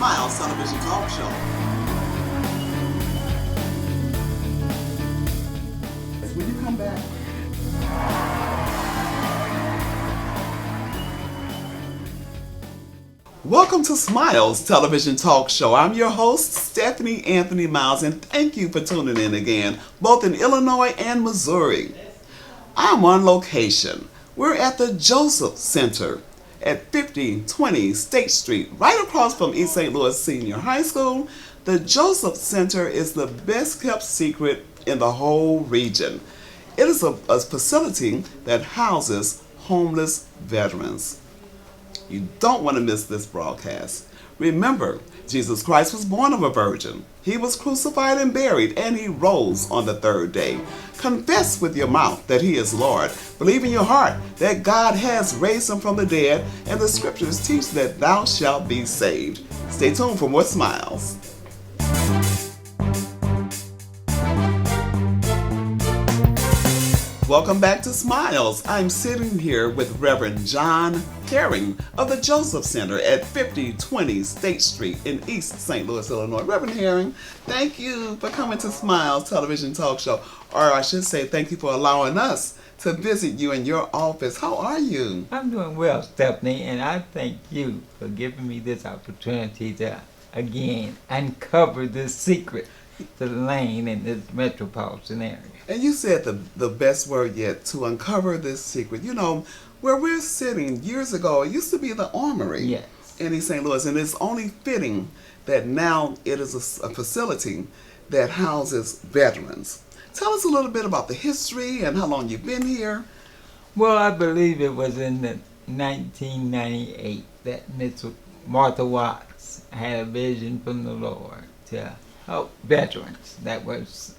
Smiles Television Talk Show. When you come back. Welcome to Smiles Television Talk Show. I'm your host, Stephanie Anthony Miles, and thank you for tuning in again, both in Illinois and Missouri. I'm on location. We're at the Joseph Center at 5020 State Street, right across from East St. Louis Senior High School. The Joseph Center is the best kept secret in the whole region. It is a facility that houses homeless veterans. You don't want to miss this broadcast. Remember, Jesus Christ was born of a virgin. He was crucified and buried, and he rose on the third day. Confess with your mouth that he is Lord. Believe in your heart that God has raised him from the dead, and the scriptures teach that thou shalt be saved. Stay tuned for more Smiles. Welcome back to Smiles. I'm sitting here with Reverend John Herring of the Joseph Center at 5020 State Street in East St. Louis, Illinois. Reverend Herring, thank you for coming to Smiles Television Talk Show. Or I should say thank you for allowing us to visit you in your office. How are you? I'm doing well, Stephanie, and I thank you for giving me this opportunity to, again, uncover this secret to the lane in this metropolitan area. And you said the best word yet, to uncover this secret. You know, where we're sitting years ago, it used to be the Armory in East St. Louis, and it's only fitting that now it is a facility that houses veterans. Tell us a little bit about the history and how long you've been here. Well, I believe it was in 1998 that Miss Martha Watts had a vision from the Lord to help veterans that was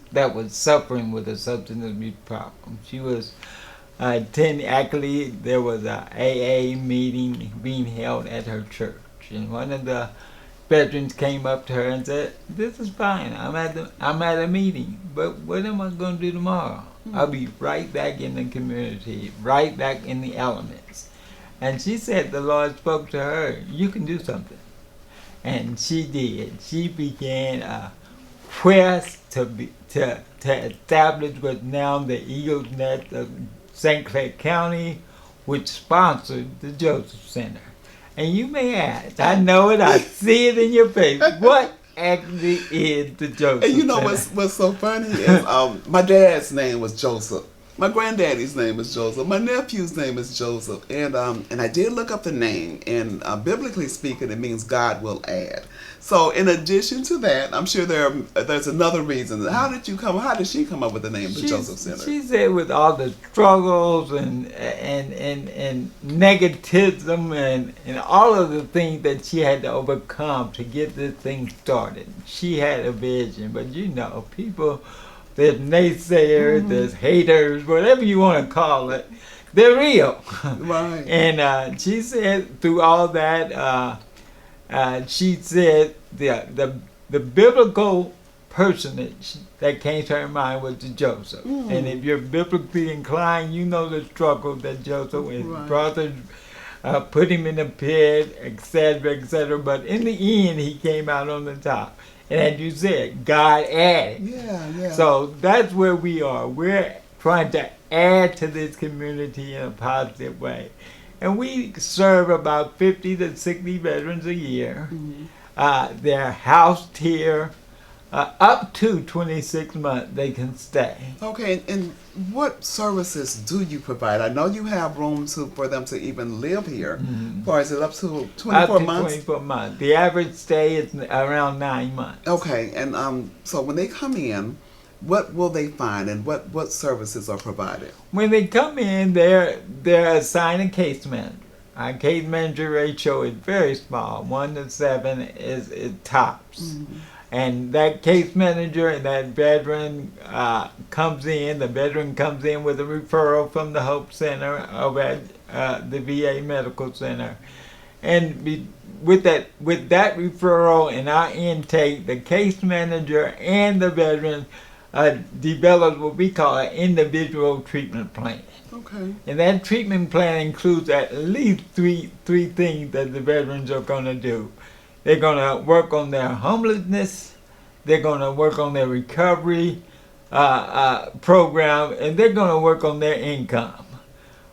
suffering with a substance abuse problem. She was attending, actually there was a AA meeting being held at her church, and one of the veterans came up to her and said, "This is fine, I'm at a meeting, but what am I going to do tomorrow? I'll be right back in the community, right back in the elements." And she said the Lord spoke to her, "You can do something." And she did. She began a quest to establish what's now the Eagles Nest of St. Clair County, which sponsored the Joseph Center. And you may ask, I know it, I see it in your face, what actually is the Joseph Center? And you know what's so funny is my dad's name was Joseph. My granddaddy's name is Joseph. My nephew's name is Joseph. And I did look up the name, and biblically speaking, it means God will add. So in addition to that, I'm sure there's another reason. How did she come up with the name, the Joseph Center? She said with all the struggles and negativism and all of the things that she had to overcome to get this thing started, she had a vision. But you know, people, there's naysayers, there's haters, whatever you want to call it, they're real. Right. And she said through all that, she said the biblical personage that came to her mind was the Joseph. And if you're biblically inclined, you know the struggle that Joseph and his brothers put him in the pit, etc., etc. But in the end, he came out on the top. And as you said, God added. Yeah. So that's where we are. We're trying to add to this community in a positive way. And we serve about 50 to 60 veterans a year. They're housed here up to 26 months they can stay. Okay, and what services do you provide? I know you have room for them to even live here. Or is it up to 24 months? 24 months. The average stay is around 9 months. Okay, and so when they come in, what will they find, and what services are provided? When they come in, they're assigned a case manager. Our case manager ratio is very small. 1 to 7 is tops. And that case manager and that veteran comes in. The veteran comes in with a referral from the Hope Center over at the VA Medical Center. And with that referral and our intake, the case manager and the veteran develops what we call an individual treatment plan. Okay. And that treatment plan includes at least three things that the veterans are going to do. They're going to work on their homelessness. They're going to work on their recovery program, and they're going to work on their income.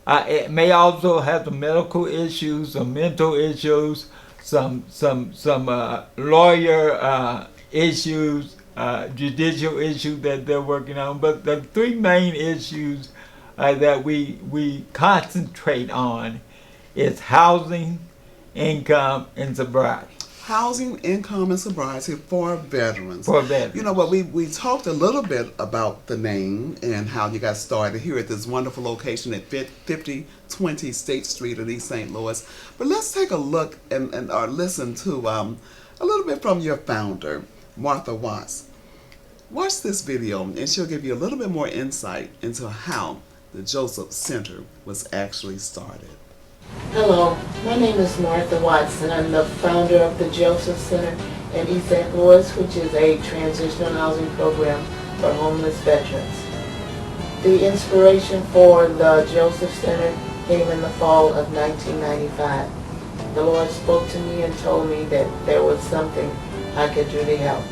It may also have some medical issues, some mental issues, some lawyer issues, judicial issues that they're working on. But the three main issues that we concentrate on is housing, income, and sobriety. Housing, income, and sobriety for veterans. For veterans. You know what, we talked a little bit about the name and how you got started here at this wonderful location at 5020 State Street in East St. Louis. But let's take a look and or listen to a little bit from your founder, Martha Watts. Watch this video and she'll give you a little bit more insight into how the Joseph Center was actually started. Hello, my name is Martha Watts and I'm the founder of the Joseph Center in East St. Louis, which is a transitional housing program for homeless veterans. The inspiration for the Joseph Center came in the fall of 1995. The Lord spoke to me and told me that there was something I could do to help.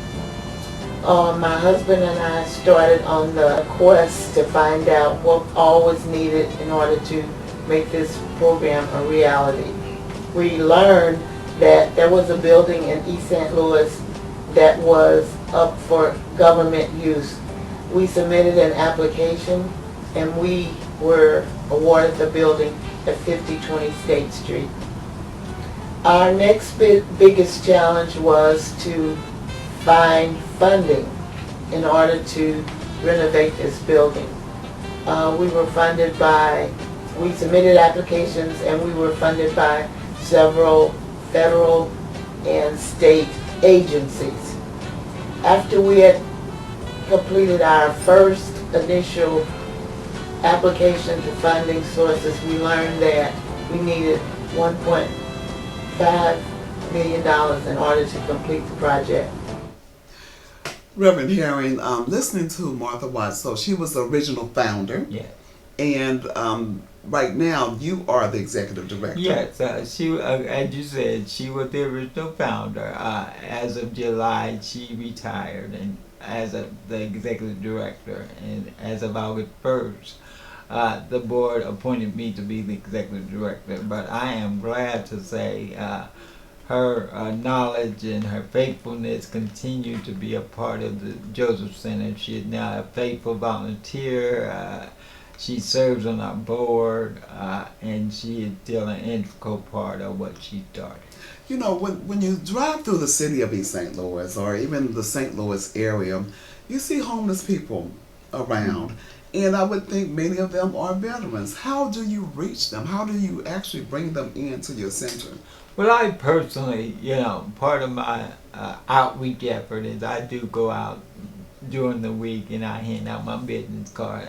My husband and I started on the quest to find out what all was needed in order to make this program a reality. We learned that there was a building in East St. Louis that was up for government use. We submitted an application and we were awarded the building at 5020 State Street. Our next biggest challenge was to find funding in order to renovate this building. We submitted applications and we were funded by several federal and state agencies. After we had completed our first initial application to funding sources, we learned that we needed $1.5 million in order to complete the project. Reverend Herring, listening to Martha Watts, so she was the original founder. Yeah. And right now, you are the executive director. Yes, she, as you said, she was the original founder. As of July, she retired, and as of the executive director, and as of August 1st, the board appointed me to be the executive director. But I am glad to say her knowledge and her faithfulness continue to be a part of the Joseph Center. She is now a faithful volunteer. She serves on our board, and she is still an integral part of what she started. You know, when you drive through the city of East St. Louis or even the St. Louis area, you see homeless people around. And I would think many of them are veterans. How do you reach them? How do you actually bring them into your center? Well, I personally, part of my outreach effort is I do go out during the week and I hand out my business card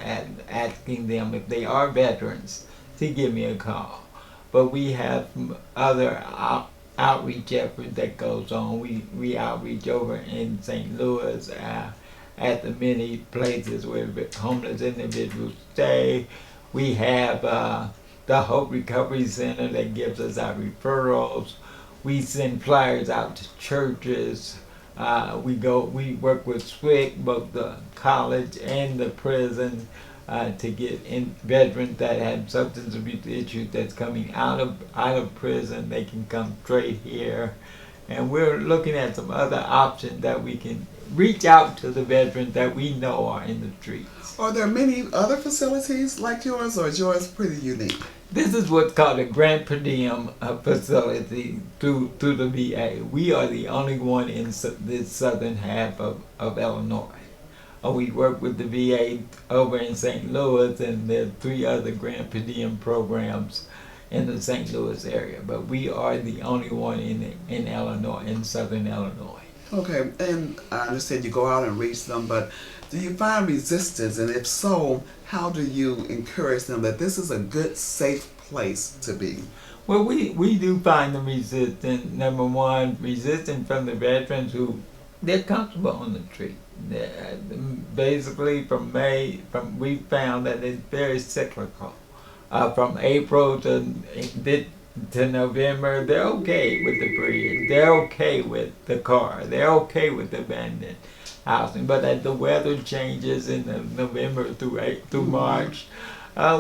asking them if they are veterans to give me a call. But we have other outreach effort that goes on. We outreach over in St. Louis at the many places where homeless individuals stay. We have the Hope Recovery Center that gives us our referrals. We send flyers out to churches. We work with SWIC, both the college and the prison, to get in veterans that have substance abuse issues that's coming out of prison. They can come straight here, and we're looking at some other options that we can reach out to the veterans that we know are in the streets. Are there many other facilities like yours, or is yours pretty unique? This is what's called a grant per diem facility through the VA. We are the only one in this southern half of Illinois. We work with the VA over in St. Louis, and there are 3 other grant per diem programs in the St. Louis area. But we are the only one in Illinois, in southern Illinois. Okay, and I understand you go out and reach them, but do you find resistance? And if so, how do you encourage them that this is a good, safe place to be? Well, we do find the resistance. Number one, resistance from the veterans who they're comfortable on the street. Basically, we found that it's very cyclical. From April to to November, they're okay with the bridge. They're okay with the car. They're okay with the abandoned housing. But as the weather changes in the November through March,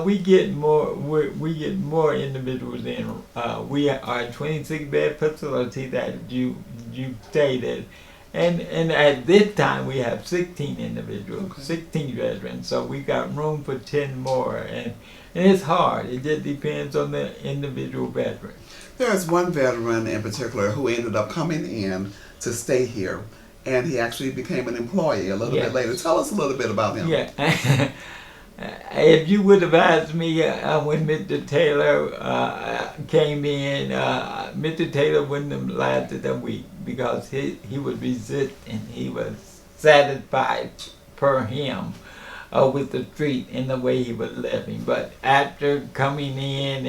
we get more individuals in. We are a 26-bed facility that you stated. And at this time we have 16 individuals, 16 veterans. So we got room for 10 more. And it's hard. It just depends on the individual veteran. There's one veteran in particular who ended up coming in to stay here, and he actually became an employee a little bit later. Tell us a little bit about him. Yeah. If you would have asked me when Mr. Taylor came in, Mr. Taylor wouldn't have lasted a week because he would resist and he was satisfied per him with the street and the way he was living. But after coming in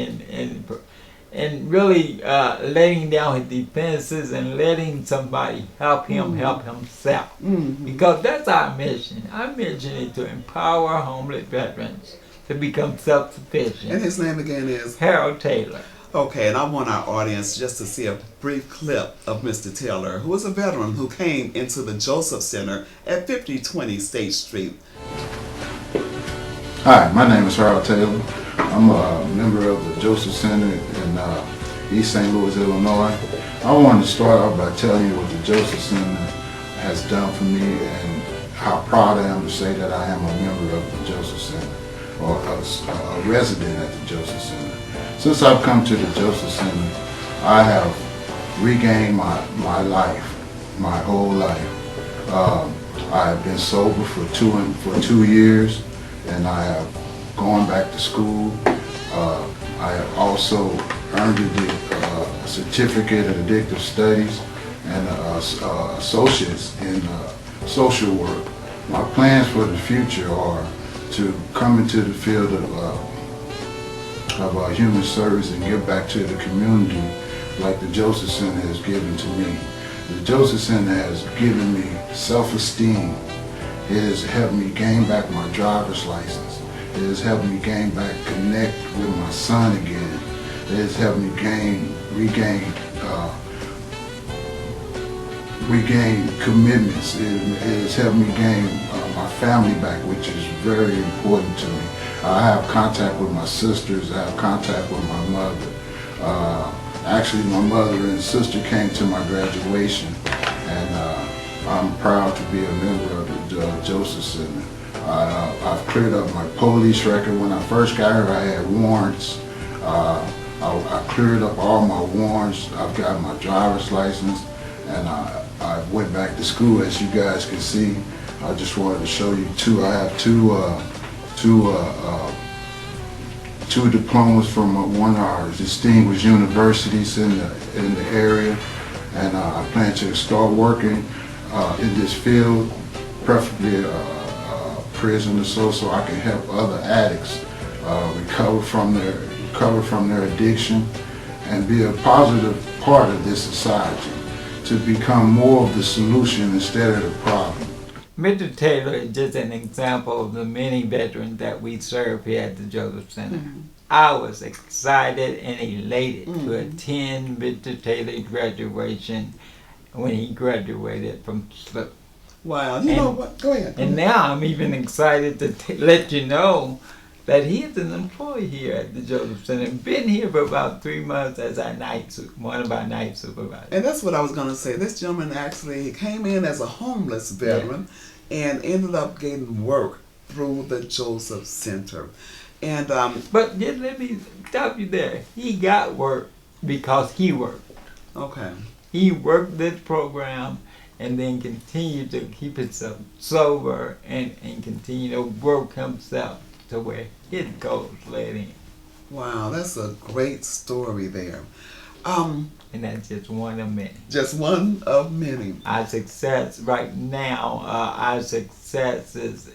and really laying down his defenses and letting somebody help him help himself. Because that's our mission. Our mission is to empower homeless veterans to become self-sufficient. And his name again is? Harold Taylor. Okay, and I want our audience just to see a brief clip of Mr. Taylor, who is a veteran who came into the Joseph Center at 5020 State Street. Hi, my name is Harold Taylor. I'm a member of the Joseph Center in East St. Louis, Illinois. I wanted to start off by telling you what the Joseph Center has done for me and how proud I am to say that I am a member of the Joseph Center, or a resident at the Joseph Center. Since I've come to the Joseph Center, I have regained my life, my whole life. I have been sober for 2 years, and I have gone back to school. I have also earned a certificate in addictive studies and associates in social work. My plans for the future are to come into the field of human service and give back to the community like the Joseph Center has given to me. The Joseph Center has given me self-esteem. It has helped me gain back my driver's license. It has helped me connect with my son again. It has helped me regain commitments. It has helped me gain my family back, which is very important to me. I have contact with my sisters. I have contact with my mother. Actually, my mother and sister came to my graduation, and I'm proud to be a member of the Joseph Center. I've cleared up my police record. When I first got here, I had warrants. I cleared up all my warrants. I've got my driver's license, and I went back to school, as you guys can see. I just wanted to show you two. I have two diplomas from one of our distinguished universities in the area, and I plan to start working in this field, preferably prison or so I can help other addicts recover from their addiction and be a positive part of this society, to become more of the solution instead of the problem. Mr. Taylor is just an example of the many veterans that we serve here at the Joseph Center. I was excited and elated to attend Mr. Taylor's graduation when he graduated from SLIP. Wow, you know what? Go ahead. And now I'm even excited to let you know that he is an employee here at the Joseph Center. Been here for about 3 months as one of our night supervisors. And that's what I was going to say. This gentleman actually came in as a homeless veteran and ended up getting work through the Joseph Center. And but just let me stop you there. He got work because he worked. Okay. He worked this program and then continued to keep himself sober and continue to work himself to where his goals led in. Wow, that's a great story there. And that's just one of many. Just one of many. Our success right now, our success is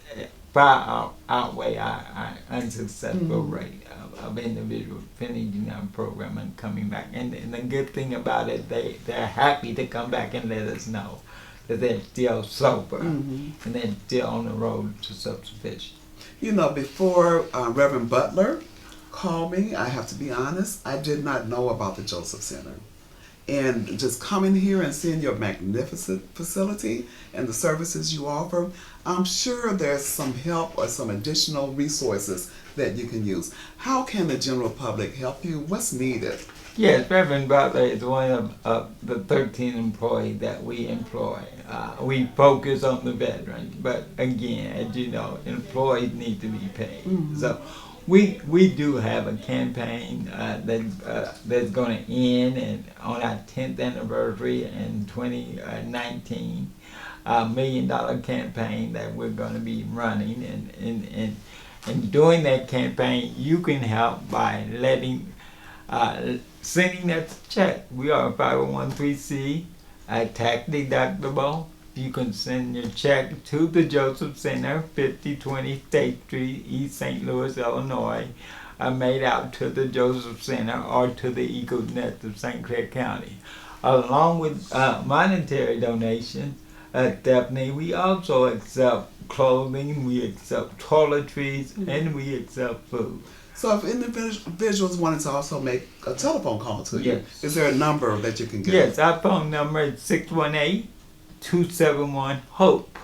far outweigh our unsuccessful rate of individuals finishing our program and coming back. And the good thing about it, they're happy to come back and let us know that they're still sober and they're still on the road to self-sufficiency. You know, before Reverend Butler call me. I have to be honest, I did not know about the Joseph Center. And just coming here and seeing your magnificent facility and the services you offer, I'm sure there's some help or some additional resources that you can use. How can the general public help you? What's needed? Yes, Reverend Butler is one of the 13 employees that we employ. We focus on the veterans, but again, as you know, employees need to be paid. So we do have a campaign that's going to end and on our 10th anniversary in 2019. $1 million campaign that we're going to be running, and during that campaign, you can help by sending us a check. We are a 501c, tax deductible. You can send your check to the Joseph Center, 5020 State Street, East St. Louis, Illinois, made out to the Joseph Center or to the Eagles Nest of St. Clair County. Along with monetary donations, Stephanie, we also accept clothing, we accept toiletries, and we accept food. So if individuals wanted to also make a telephone call to you, Yes. is there a number that you can give? Yes, our phone number is 618-271-HOPE,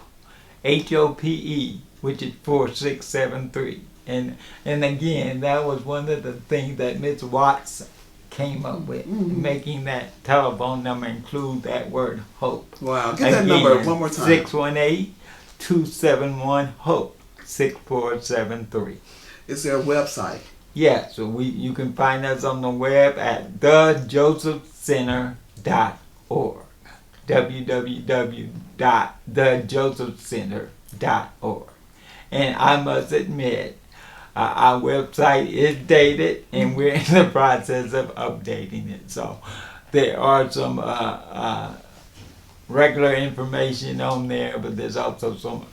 HOPE, which is 4673. And again, that was one of the things that Ms. Watts came up with, making that telephone number include that word hope. Wow, get that number one more time. 618-271-HOPE, 6473. Is there a website? Yeah, so you can find us on the web at thejosephcenter.org. www.thejosephcenter.org. And I must admit, our website is dated and we're in the process of updating it. So there are some regular information on there, but there's also some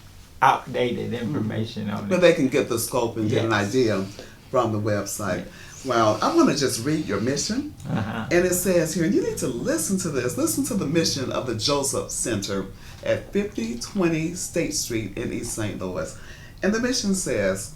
outdated information on But it. they can get the scope and get an Yes. idea from the website. Well, I want to just read your mission. And it says here, and you need to listen to this. Listen to the mission of the Joseph Center at 5020 State Street in East St. Louis. And the mission says,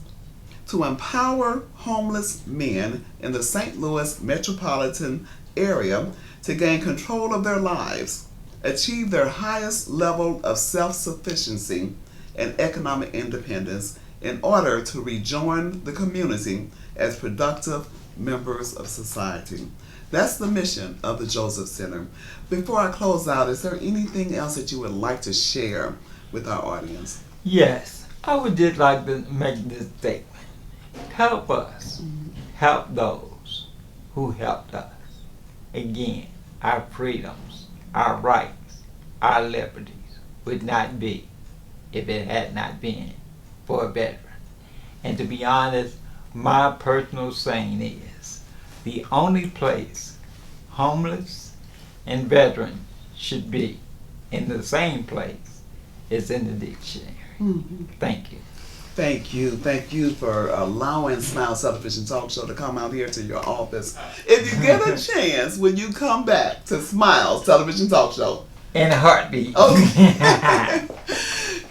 to empower homeless men in the St. Louis metropolitan area to gain control of their lives, achieve their highest level of self-sufficiency and economic independence in order to rejoin the community as productive members of society. That's the mission of the Joseph Center. Before I close out, is there anything else that you would like to share with our audience? Yes, I would just like to make this statement. Help us. Help those who helped us. Again, our freedoms, our rights, our liberties would not be if it had not been for a veteran. And to be honest, my personal saying is, the only place homeless and veterans should be in the same place is in the dictionary. Thank you. Thank you. Thank you for allowing Smiles Television Talk Show to come out here to your office. If you get a chance, when you come back to Smiles Television Talk Show. In a heartbeat. Okay.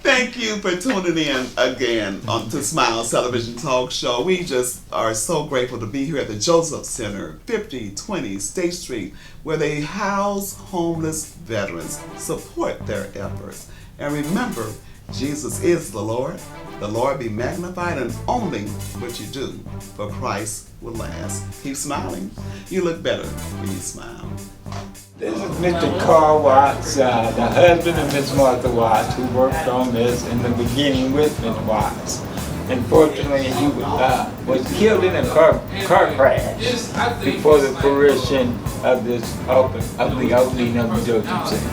Thank you for tuning in again to Smiles Television Talk Show. We just are so grateful to be here at the Joseph Center, 5020 State Street, where they house homeless veterans, support their efforts. And remember, Jesus is the Lord. The Lord be magnified in only what you do, for Christ will last. Keep smiling. You look better when you smile. This is Mr. Carl Watts, the husband of Miss Martha Watts, who worked on this in the beginning with Miss Watts. Unfortunately, he was killed in a car crash before the fruition of the opening of the Joseph Center.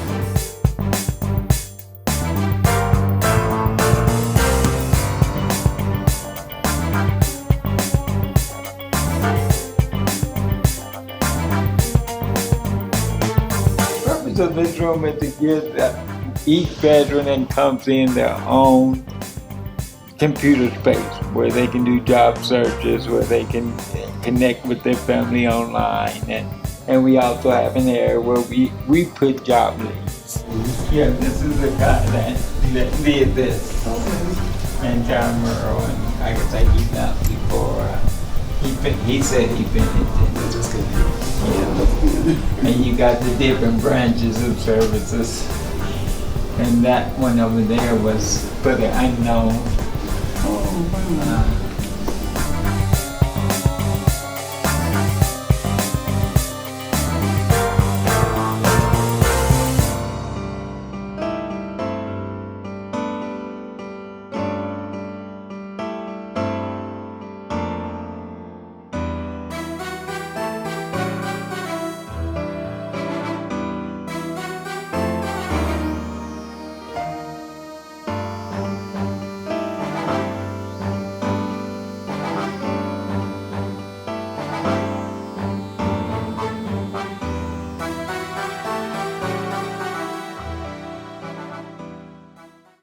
Of this room is to give each veteran that comes in their own computer space where they can do job searches, where they can connect with their family online, and we also have an area where we put job leads. Yeah, this is the guy that did this, and John Murrow, and like I say, he left before He said he finished it. Just kidding. Yeah. And you got the different branches of services. And that one over there was for the unknown. Oh, wow.